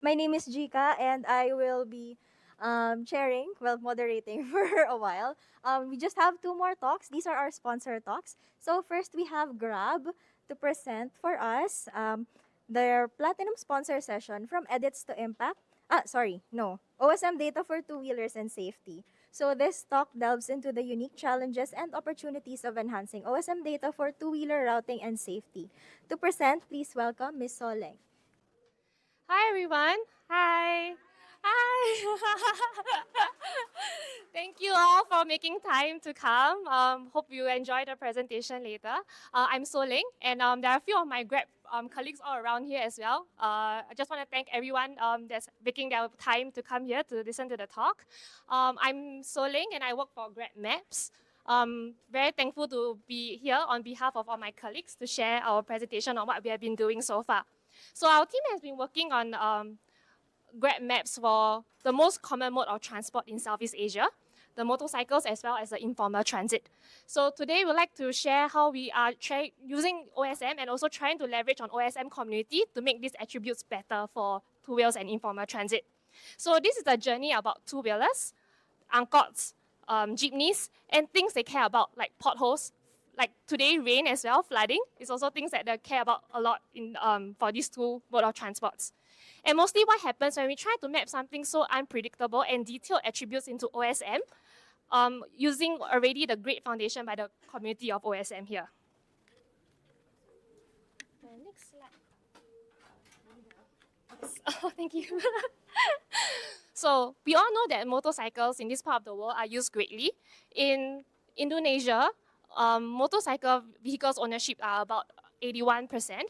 My name is Jika, and I will be moderating for a while. We just have two more talks. These are our sponsor talks. So, first, we have Grab to present for us their platinum sponsor session from edits to impact. Sorry, no. OSM data for two wheelers and safety. So, this talk delves into the unique challenges and opportunities of enhancing OSM data for two wheeler routing and safety. To present, please welcome Ms. Soh Leng. Hi everyone. Hi. Hi. Thank you all for making time to come. Hope you enjoy the presentation later. I'm Soh Leng, and there are a few of my Grab colleagues all around here as well. I just want to thank everyone that's making their time to come here to listen to the talk. I'm Soh Leng, and I work for Grab Maps. Very thankful to be here on behalf of all my colleagues to share our presentation on what we have been doing so far. So our team has been working on Grab Maps for the most common mode of transport in Southeast Asia, the motorcycles as well as the informal transit. So today we'd like to share how we are using OSM and also trying to leverage on OSM community to make these attributes better for two wheels and informal transit. So this is a journey about two wheelers, angkots, jeepneys, and things they care about like potholes, like today rain as well, flooding is also things that they care about a lot in for these two mode of transports. And mostly what happens when we try to map something so unpredictable and detailed attributes into OSM, using already the great foundation by the community of OSM here. The next slide. Oh, thank you. So we all know that motorcycles in this part of the world are used greatly. In Indonesia, motorcycle vehicles ownership are about 81%.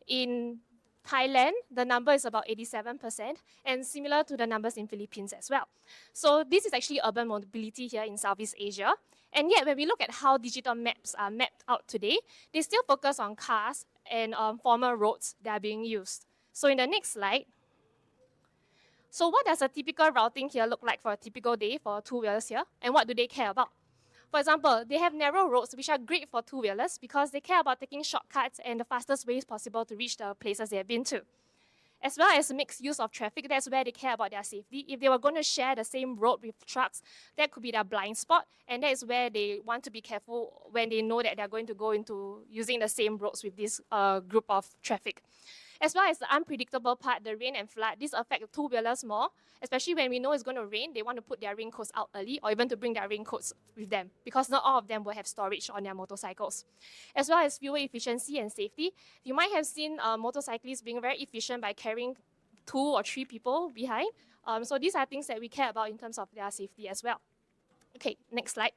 In Thailand, the number is about 87%, and similar to the numbers in Philippines as well. So this is actually urban mobility here in Southeast Asia. And yet, when we look at how digital maps are mapped out today, they still focus on cars and former roads that are being used. So in the next slide, so what does a typical routing here look like for a typical day for two wheelers here? And what do they care about? For example, they have narrow roads which are great for two wheelers because they care about taking shortcuts and the fastest ways possible to reach the places they have been to. As well as mixed use of traffic, that's where they care about their safety. If they were going to share the same road with trucks, that could be their blind spot, and that is where they want to be careful when they know that they're going to go into using the same roads with this group of traffic. As well as the unpredictable part, the rain and flood, this affect two-wheelers more, especially when we know it's going to rain, they want to put their raincoats out early or even to bring their raincoats with them because not all of them will have storage on their motorcycles. As well as fuel efficiency and safety, you might have seen motorcyclists being very efficient by carrying 2 or 3 people behind. So these are things that we care about in terms of their safety as well. Okay, next slide.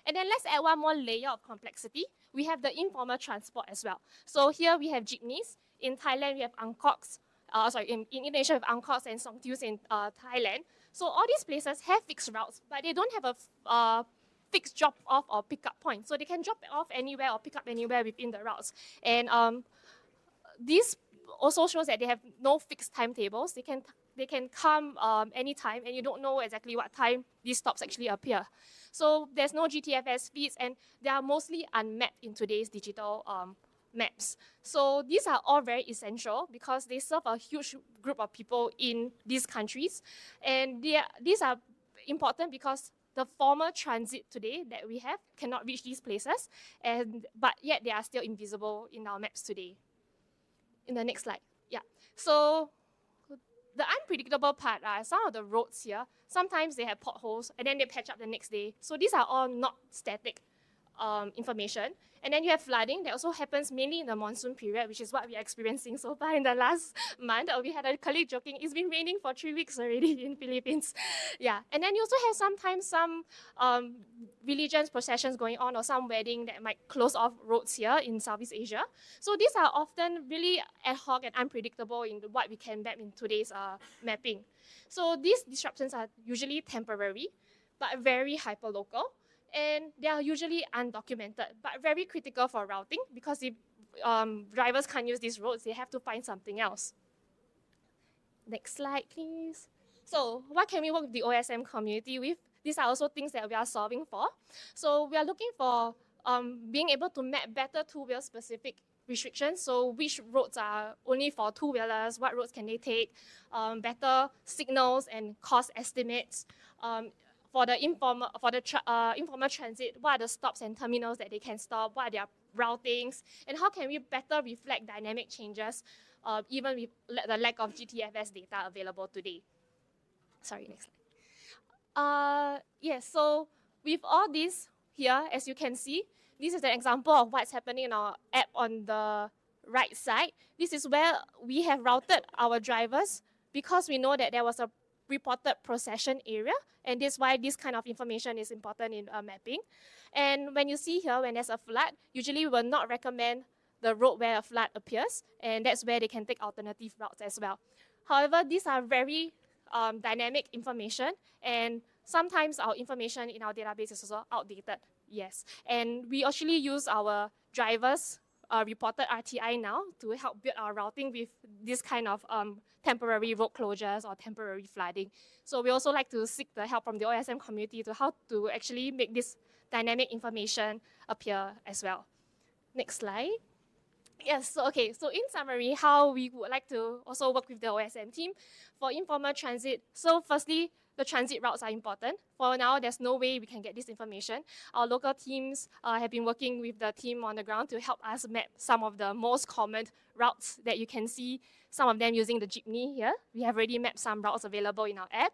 And then let's add one more layer of complexity. We have the informal transport as well. So here we have jeepneys. In Thailand, we have angkoks. In Indonesia, we have angkoks and songtius in Thailand. So all these places have fixed routes, but they don't have a fixed drop-off or pick-up point. So they can drop off anywhere or pick up anywhere within the routes. And this also shows that they have no fixed timetables. They can come anytime, and you don't know exactly what time these stops actually appear. So there's no GTFS feeds, and they are mostly unmapped in today's digital maps. So these are all very essential because they serve a huge group of people in these countries, and these are important because the former transit today that we have cannot reach these places, but yet they are still invisible in our maps today. In the next slide, yeah. So the unpredictable part are some of the roads here. Sometimes they have potholes and then they patch up the next day. So these are all not static information. And then you have flooding that also happens mainly in the monsoon period, which is what we are experiencing so far in the last month. We had a colleague joking, it's been raining for 3 weeks already in Philippines. Yeah, and then you also have sometimes some religious processions going on or some wedding that might close off roads here in Southeast Asia. So these are often really ad hoc and unpredictable in what we can map in today's mapping. So these disruptions are usually temporary, but very hyperlocal. And they are usually undocumented, but very critical for routing because if drivers can't use these roads, they have to find something else. Next slide, please. So what can we work with the OSM community with? These are also things that we are solving for. So we are looking for being able to map better two-wheel specific restrictions. So which roads are only for two-wheelers, what roads can they take, better signals and cost estimates. For the informal transit, what are the stops and terminals that they can stop, what are their routings, and how can we better reflect dynamic changes, even with the lack of GTFS data available today. Sorry, next slide. Yes, so with all this here, as you can see, this is an example of what's happening in our app on the right side. This is where we have routed our drivers because we know that there was a reported procession area, and this is why this kind of information is important in mapping. And when you see here, when there's a flood, usually we will not recommend the road where a flood appears, and that's where they can take alternative routes as well. However, these are very dynamic information, and sometimes our information in our database is also outdated. Yes, and we actually use our drivers reported RTI now to help build our routing with this kind of temporary road closures or temporary flooding. So we also like to seek the help from the OSM community to how to actually make this dynamic information appear as well. Next slide. Yes, so okay, so in summary, how we would like to also work with the OSM team for informal transit. So firstly, the transit routes are important. For now, there's no way we can get this information. Our local teams have been working with the team on the ground to help us map some of the most common routes that you can see, some of them using the jeepney here. We have already mapped some routes available in our app.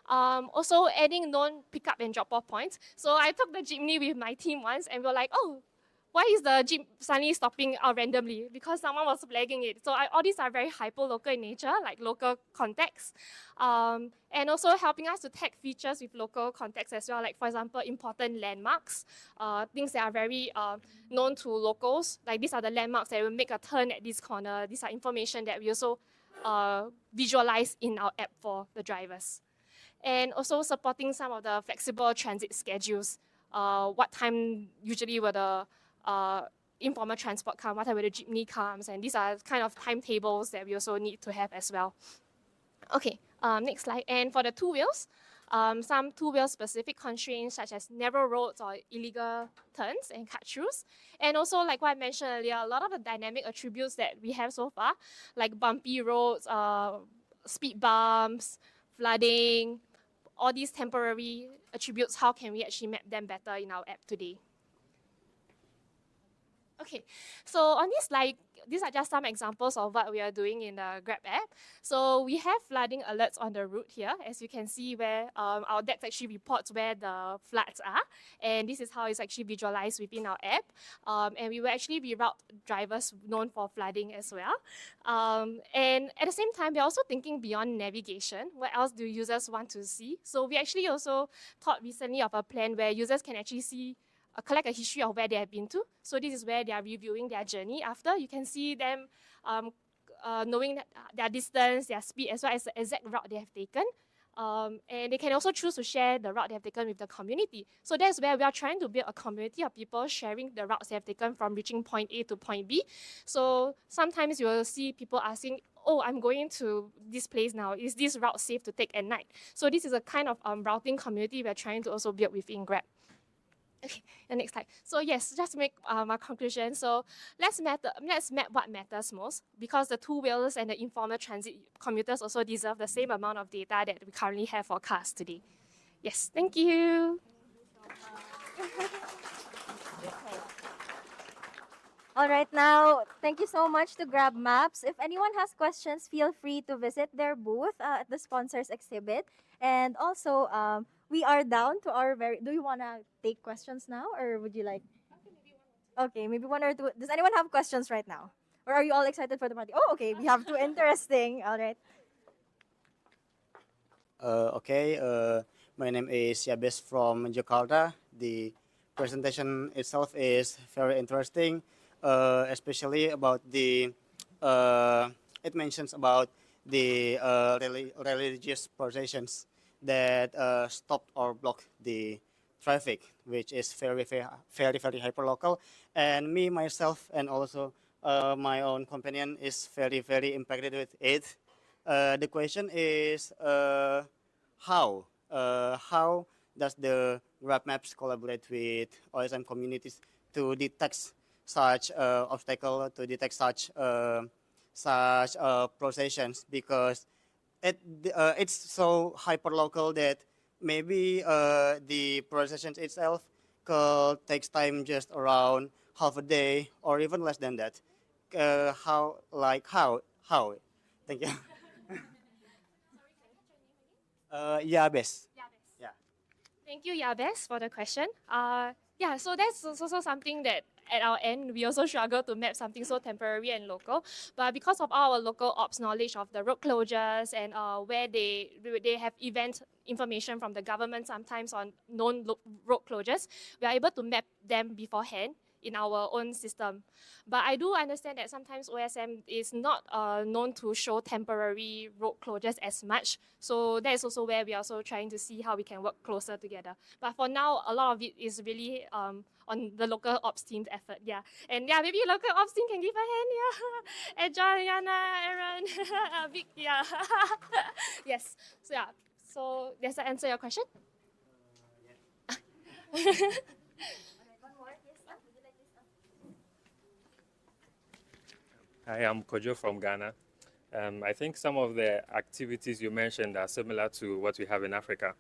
Also adding known pickup and drop-off points. So I took the jeepney with my team once and we were like, oh, why is the jeep suddenly stopping randomly? Because someone was flagging it. So all these are very hyper-local in nature, like local context. And also helping us to tag features with local context as well, like for example, important landmarks, things that are very known to locals. Like these are the landmarks that will make a turn at this corner. These are information that we also visualize in our app for the drivers. And also supporting some of the flexible transit schedules. What time usually will the informal transport come, what time will the jeepney comes, and these are kind of timetables that we also need to have as well. Okay, next slide. And for the two wheels, some two-wheel specific constraints such as narrow roads or illegal turns and cut-throughs. And also, like what I mentioned earlier, a lot of the dynamic attributes that we have so far, like bumpy roads, speed bumps, flooding, all these temporary attributes, how can we actually map them better in our app today? Okay, so on this slide, these are just some examples of what we are doing in the Grab app. So we have flooding alerts on the route here, as you can see where our DEX actually reports where the floods are. And this is how it's actually visualized within our app. And we will actually reroute drivers known for flooding as well. And at the same time, we're also thinking beyond navigation. What else do users want to see? So we actually also thought recently of a plan where users can actually see collect a history of where they have been to. So this is where they are reviewing their journey after. You can see them knowing their distance, their speed, as well as the exact route they have taken. And they can also choose to share the route they have taken with the community. So that's where we are trying to build a community of people sharing the routes they have taken from reaching point A to point B. So sometimes you will see people asking, oh, I'm going to this place now. Is this route safe to take at night? So this is a kind of routing community we're trying to also build within Grab. Okay, the next slide. So yes, just to make my conclusion. So let's map what matters most, because the two wheelers and the informal transit commuters also deserve the same amount of data that we currently have for cars today. Yes, thank you. All right, now, thank you so much to Grab Maps. If anyone has questions, feel free to visit their booth at the sponsors exhibit. And also, we are down to our very. Do you want to take questions now, or would you like? Okay, maybe one or two. Does anyone have questions right now? Or are you all excited for the party? Oh, okay, we have two interesting. All right. Okay, my name is Yabes from Jakarta. The presentation itself is very interesting, especially about the, it mentions about the religious processions that stopped or blocked the traffic, which is very hyper-local. And me, myself, and also my own companion is very impacted with it. The question is how does the Grab Maps collaborate with OSM communities to detect such obstacle to detect such processions because it's so hyper local that maybe the processions itself could takes time just around half a day or even less than that. How? Thank you. Yeah, best. Yeah. Thank you, Yabes, for the question. Yeah, so that's also something that at our end, we also struggle to map something so temporary and local. But because of our local ops knowledge of the road closures and where they have event information from the government sometimes on known road closures, we are able to map them beforehand in our own system. But I do understand that sometimes OSM is not known to show temporary road closures as much. So that is also where we are also trying to see how we can work closer together. But for now, a lot of it is really on the local ops team's effort. Yeah. And yeah, maybe local ops team can give a hand. Yeah. And John, Yana, Aaron, Vic. Yeah. Yes. So yeah. So does that answer your question? Hi, I'm Kojo from Ghana. I think some of the activities you mentioned are similar to what we have in Africa.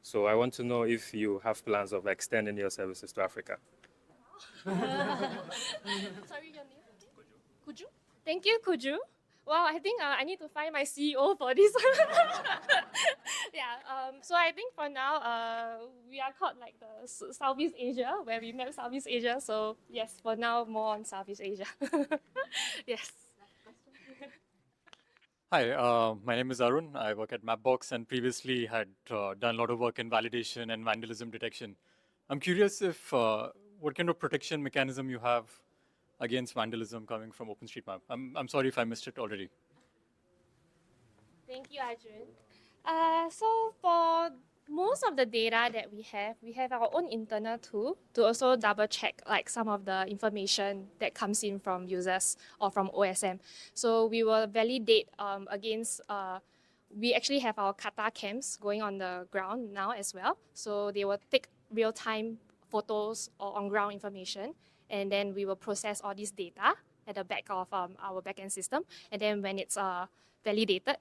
So I want to know if you have plans of extending your services to Africa. Sorry, your name? Kuju? Thank you, Kuju. Well, I think I need to find my CEO for this. Yeah. So I think for now, we are called like the Southeast Asia, where we map Southeast Asia. So yes, for now, more on Southeast Asia. Yes. Hi, my name is Arun. I work at Mapbox and previously had done a lot of work in validation and vandalism detection. I'm curious if what kind of protection mechanism you have against vandalism coming from OpenStreetMap. I'm sorry if I missed it already. Thank you, Arjun. So for most of the data that we have our own internal tool to also double check like some of the information that comes in from users or from OSM. So we will validate against. We actually have our kata cams going on the ground now as well. So they will take real time photos or on ground information, and then we will process all this data at the back of our backend system. And then when it's validated,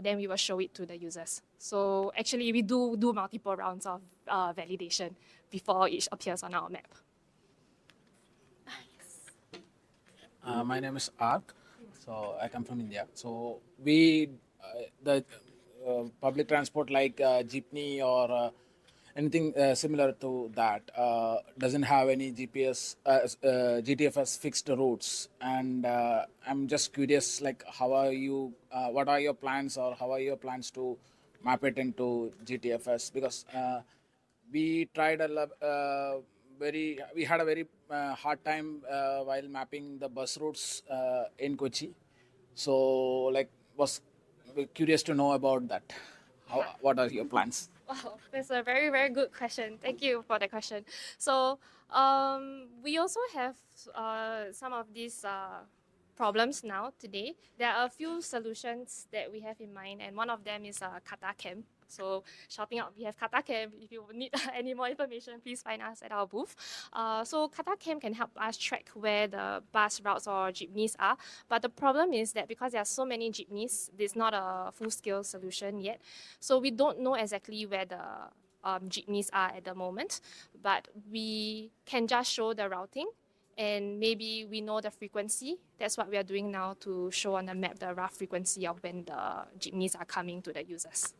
then we will show it to the users. So actually, we do multiple rounds of validation before it appears on our map. My name is Ark. So I come from India. So we the public transport like jeepney or anything similar to that doesn't have any GTFS fixed routes. And I'm just curious, like how are you? What are your plans, or how are your plans to map it into GTFS? Because we tried we had a very hard time while mapping the bus routes in Kochi. So like was curious to know about that. What are your plans? Wow, that's a very, very good question. Thank you for the question. So, we also have some of these problems now today. There are a few solutions that we have in mind, and one of them is Kata Camp. So, shouting out, we have Kata Camp. If you need any more information, please find us at our booth. So, Kata Camp can help us track where the bus routes or jeepneys are. But the problem is that because there are so many jeepneys, it's not a full-scale solution yet. So we don't know exactly where the jeepneys are at the moment, but we can just show the routing and maybe we know the frequency. That's what we are doing now to show on the map the rough frequency of when the jeepneys are coming to the users.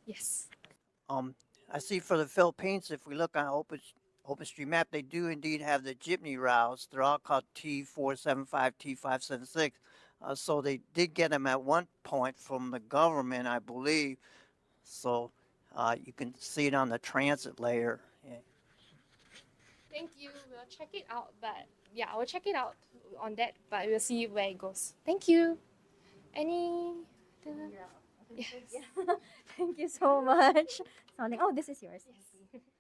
Yes. I see for the Philippines, if we look on OpenStreetMap, they do indeed have the jeepney routes. They're all called T475, T576. So they did get them at one point from the government, I believe. So you can see it on the transit layer. Yeah. Thank you. We'll check it out, but yeah, I will check it out on that, but we'll see where it goes. Thank you. Any? Yes. Thank you so much. Soh Leng. Oh, this is yours.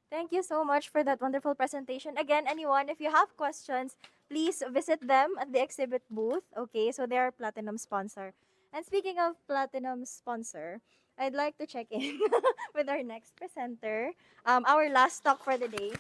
Thank you so much for that wonderful presentation. Again, anyone, if you have questions, please visit them at the exhibit booth. Okay, so they're platinum sponsor. And speaking of platinum sponsor, I'd like to check in with our next presenter, our last talk for the day.